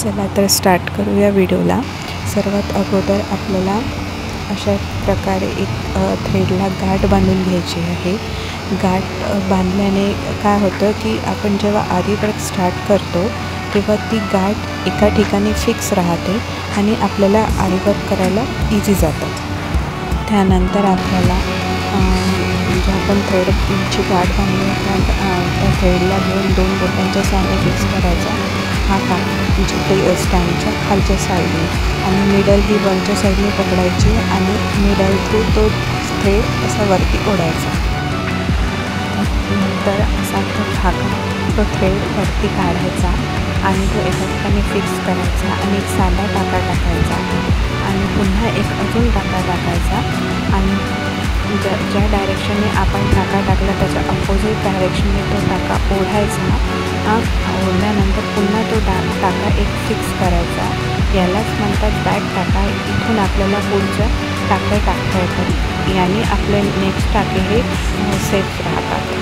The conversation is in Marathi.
चला तर स्टार्ट करूया व्हिडिओला। सर्वात अगोदर आपल्याला अशा प्रकारे एक थ्रेडला गाठ बांधून घ्यायची आहे। गाठ बांधल्याने काय होतं की आपण जेव्हा आरी वर्क स्टार्ट करतो तेव्हा ती गाठ एका ठिकाणी फिक्स राहते आणि आपल्याला आरी वर्क करायला इझी जातं। त्यानंतर आपल्याला जे आपण थ्रेडची गाठ बांधली त्या थ्रेडला घेऊन 2 बोटांच्या साहाय्याने फिक्स करायचा। हा जिथे स्टँडच्या खालच्या साईडने आणि मिडल ही वरच्या साईडने पकडायची आणि मिडल थ्रू तो थ्रेड असा वरती ओढायचा। नंतर असा तो थ्रेड वरती काढायचा आणि तो एका ठिकाणी फिक्स करायचा आणि एक साधा टाका टाकायचा आणि पुन्हा एक अजून टाका टाकायचा आणि ज्या डायरेक्शनने आपण टाका टाकला त्याच्या अपोजिट डायरेक्शनने तो टाका ओढायचा। ओढल्यानंतर पुन्हा तो टाका एक फिक्स करायचा। यालाच म्हणतात बॅक टाका। इथून आपल्याला पुढचं टाके टाकता येतात। याने आपले नेक्स्ट टाके हे सेफ राहतात।